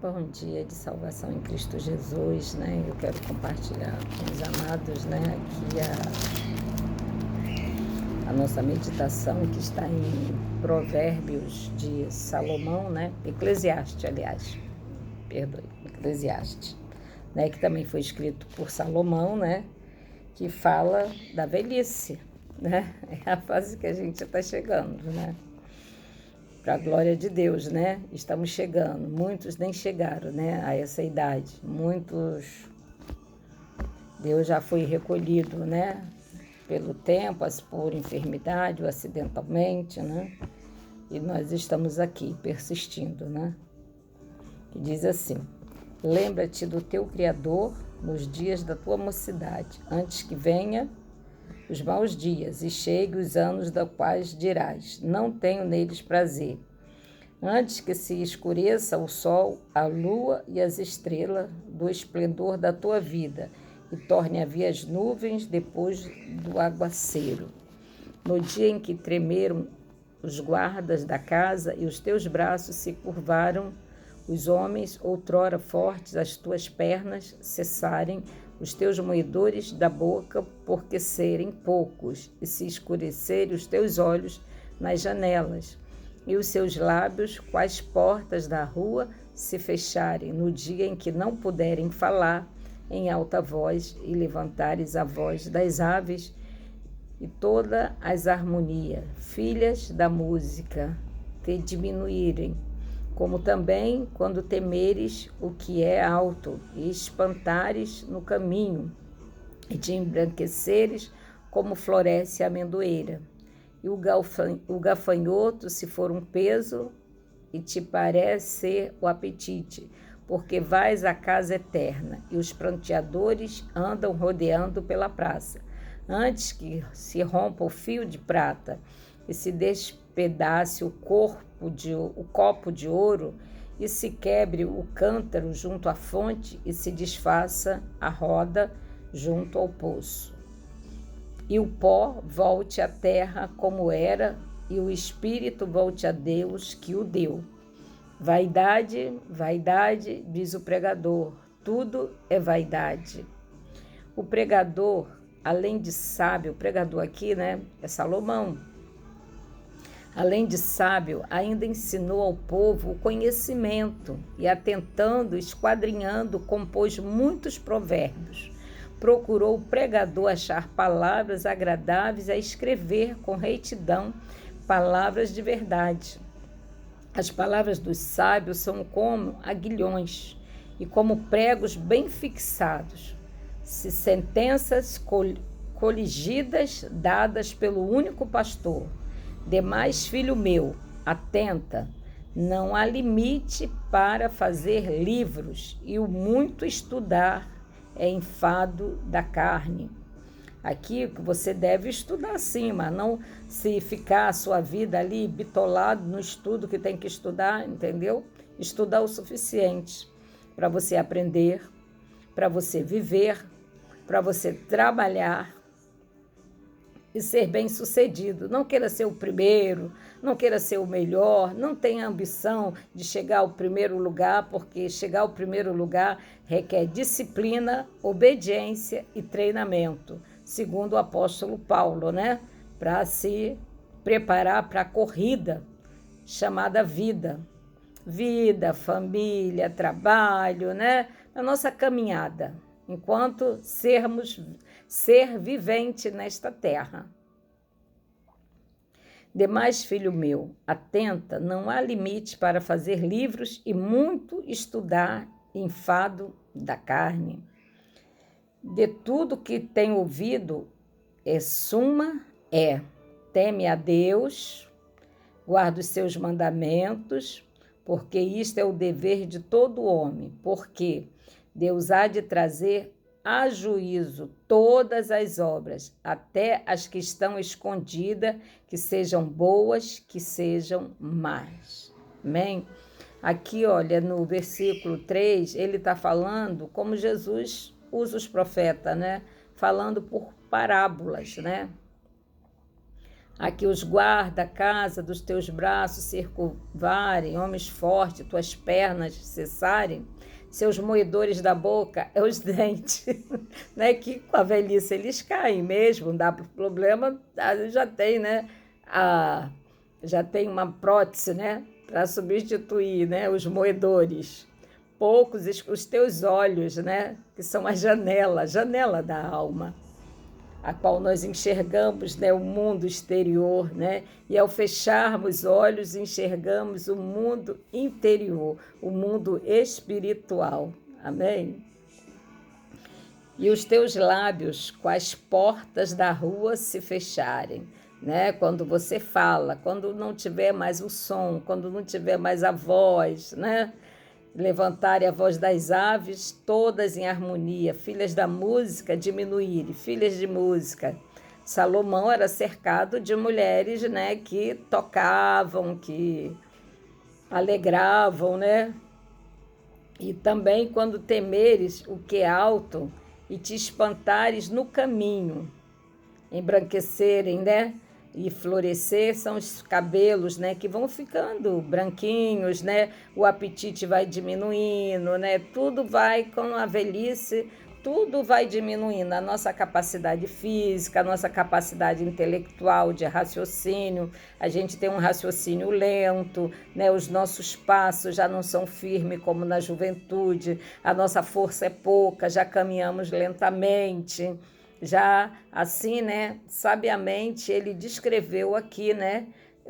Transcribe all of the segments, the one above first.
Bom dia de salvação em Cristo Jesus, né? Eu quero compartilhar com os amados, né, aqui a nossa meditação que está em Provérbios de Salomão, né? Eclesiastes, aliás, perdoe, Eclesiastes, né? Que também foi escrito por Salomão, né? Que fala da velhice, né? É a fase que a gente está chegando, né? Para a glória de Deus, né? Estamos chegando. Muitos nem chegaram, né, a essa idade. Muitos, Deus já foi recolhido, né? Pelo tempo, por enfermidade ou acidentalmente, né? E nós estamos aqui persistindo, né? Que diz assim: lembra-te do teu Criador nos dias da tua mocidade, antes que venha os maus dias e chegue os anos da quais dirás: não tenho neles prazer. Antes que se escureça o sol, a lua e as estrelas do esplendor da tua vida, e torne a vir as nuvens depois do aguaceiro. No dia em que tremeram os guardas da casa e os teus braços se curvaram, os homens, outrora fortes, as tuas pernas cessarem, os teus moedores da boca, porque serem poucos, e se escurecerem os teus olhos nas janelas, e os seus lábios, quais portas da rua, se fecharem, no dia em que não puderem falar em alta voz, e levantares a voz das aves, e toda as harmonias, filhas da música, te diminuírem, como também quando temeres o que é alto, e espantares no caminho, e te embranqueceres como floresce a amendoeira. E o gafanhoto, se for um peso, e te parece ser o apetite, porque vais à casa eterna, e os pranteadores andam rodeando pela praça. Antes que se rompa o fio de prata e se despedace o copo de ouro, e se quebre o cântaro junto à fonte, e se desfaça a roda junto ao poço. E o pó volte à terra como era, e o espírito volte a Deus que o deu. Vaidade, vaidade, diz o pregador, tudo é vaidade. O pregador, além de sábio, o pregador aqui, né, é Salomão. Além de sábio, ainda ensinou ao povo o conhecimento e, atentando, esquadrinhando, compôs muitos provérbios. Procurou o pregador achar palavras agradáveis a escrever com retidão palavras de verdade. As palavras dos sábios são como aguilhões e como pregos bem fixados, se sentenças coligidas dadas pelo único pastor. Demais, filho meu, atenta, não há limite para fazer livros, e o muito estudar é enfado da carne. Aqui você deve estudar sim, mas não se ficar a sua vida ali bitolado no estudo que tem que estudar, entendeu? Estudar o suficiente para você aprender, para você viver, para você trabalhar e ser bem-sucedido. Não queira ser o primeiro, não queira ser o melhor, não tenha ambição de chegar ao primeiro lugar, porque chegar ao primeiro lugar requer disciplina, obediência e treinamento, segundo o apóstolo Paulo, né? Para se preparar para a corrida chamada vida. Vida, família, trabalho, né? A nossa caminhada, enquanto ser vivente nesta terra. Demais, filho meu, atenta, não há limite para fazer livros e muito estudar, enfado da carne. De tudo que tem ouvido, teme a Deus, guarda os seus mandamentos, porque isto é o dever de todo homem, porque Deus há de trazer a juízo todas as obras, até as que estão escondidas, que sejam boas, que sejam más. Amém? Aqui, olha, no versículo 3, ele está falando como Jesus usa os profetas, né? Falando por parábolas, né? a que os guarda a casa dos teus braços se curvarem, homens fortes, tuas pernas cessarem, seus moedores da boca é os dentes, né? Que com a velhice eles caem mesmo, dá problema, já tem, né? Já tem uma prótese, né? Para substituir, né? Os moedores. Poucos os teus olhos, né? Que são a janela da alma, a qual nós enxergamos, né, o mundo exterior, né? E ao fecharmos olhos, enxergamos o mundo interior, o mundo espiritual. Amém? E os teus lábios, com as portas da rua se fecharem, né? Quando você fala, quando não tiver mais o som, quando não tiver mais a voz, né? Levantarem a voz das aves, todas em harmonia, filhas da música diminuírem, filhas de música. Salomão era cercado de mulheres, né, que tocavam, que alegravam, né? E também quando temeres o que é alto e te espantares no caminho, embranquecerem, né? E florescer são os cabelos, né, que vão ficando branquinhos, né? O apetite vai diminuindo, né? Tudo vai com a velhice, tudo vai diminuindo. A nossa capacidade física, a nossa capacidade intelectual de raciocínio, a gente tem um raciocínio lento, né? Os nossos passos já não são firmes como na juventude, a nossa força é pouca, já caminhamos lentamente. Já assim, né, sabiamente, ele descreveu aqui, né,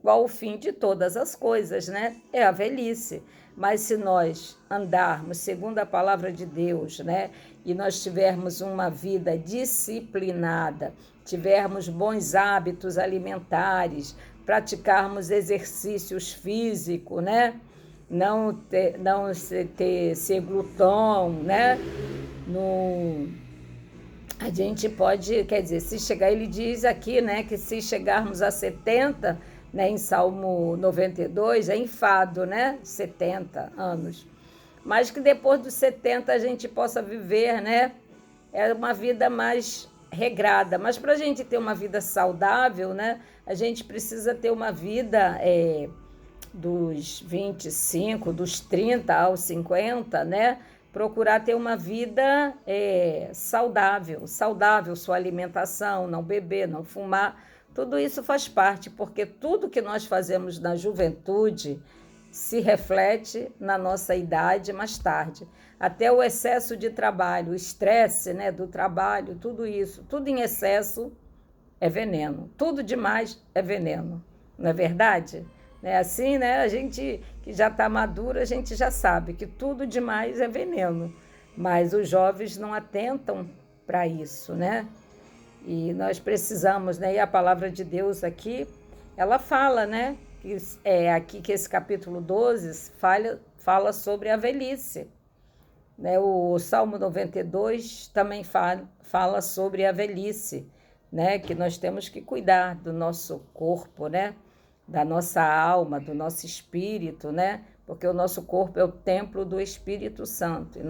qual o fim de todas as coisas, né? É a velhice. Mas se nós andarmos segundo a palavra de Deus, né, e nós tivermos uma vida disciplinada, tivermos bons hábitos alimentares, praticarmos exercícios físicos, né? Não ser glutão, né? A gente pode, quer dizer, se chegar, ele diz aqui, né, que se chegarmos a 70, né, em Salmo 92, é enfado, né, 70 anos. Mas que depois dos 70 a gente possa viver, né, é uma vida mais regrada. Mas para a gente ter uma vida saudável, né, a gente precisa ter uma vida dos 25, dos 30 aos 50, né, procurar ter uma vida saudável, sua alimentação, não beber, não fumar, tudo isso faz parte, porque tudo que nós fazemos na juventude se reflete na nossa idade mais tarde. Até o excesso de trabalho, o estresse, né, do trabalho, tudo isso, tudo em excesso é veneno, tudo demais é veneno, não é verdade? É assim, né? A gente que já está madura, a gente já sabe que tudo demais é veneno, mas os jovens não atentam para isso, né? E nós precisamos, né? E a palavra de Deus aqui, ela fala, né? Aqui que esse capítulo 12 fala sobre a velhice, né? O Salmo 92 também fala sobre a velhice, né? Que nós temos que cuidar do nosso corpo, né? Da nossa alma, do nosso espírito, né? Porque o nosso corpo é o templo do Espírito Santo. E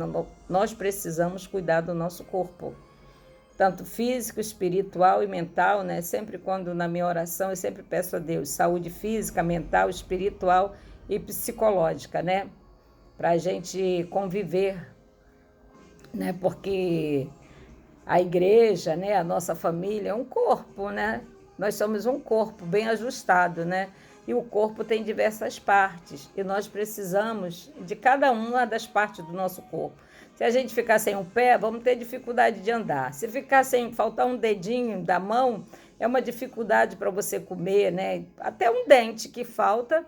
nós precisamos cuidar do nosso corpo, tanto físico, espiritual e mental, né? Sempre quando na minha oração eu sempre peço a Deus saúde física, mental, espiritual e psicológica, né? Para a gente conviver, né? Porque a igreja, né? A nossa família é um corpo, né? Nós somos um corpo bem ajustado, né? E o corpo tem diversas partes e nós precisamos de cada uma das partes do nosso corpo. Se a gente ficar sem um pé, vamos ter dificuldade de andar. Se faltar um dedinho da mão, é uma dificuldade para você comer, né? Até um dente que falta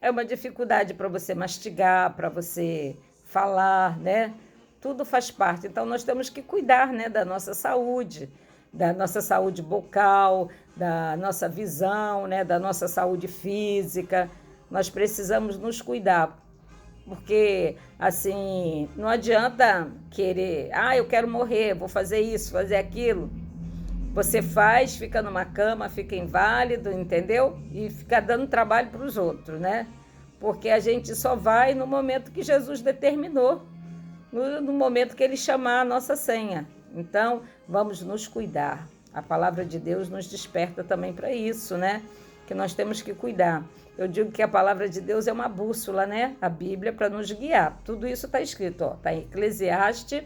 é uma dificuldade para você mastigar, para você falar, né? Tudo faz parte. Então nós temos que cuidar, né, da nossa saúde bucal, da nossa visão, né, da nossa saúde física. Nós precisamos nos cuidar, porque assim, não adianta querer, eu quero morrer, vou fazer isso, fazer aquilo. Você faz, fica numa cama, fica inválido, entendeu? E fica dando trabalho para os outros, né? Porque a gente só vai no momento que Jesus determinou, no momento que ele chamar a nossa senha. Então, vamos nos cuidar. A palavra de Deus nos desperta também para isso, né? Que nós temos que cuidar. Eu digo que a palavra de Deus é uma bússola, né? A Bíblia para nos guiar. Tudo isso está escrito, ó, está em Eclesiastes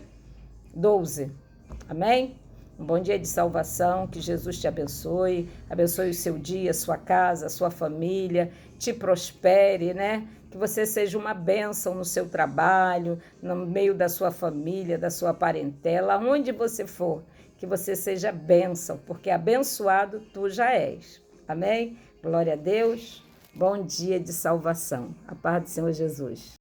12. Amém? Um bom dia de salvação, que Jesus te abençoe o seu dia, a sua casa, a sua família, te prospere, né? Que você seja uma bênção no seu trabalho, no meio da sua família, da sua parentela, onde você for, que você seja bênção, porque abençoado tu já és. Amém? Glória a Deus. Bom dia de salvação. A paz do Senhor Jesus.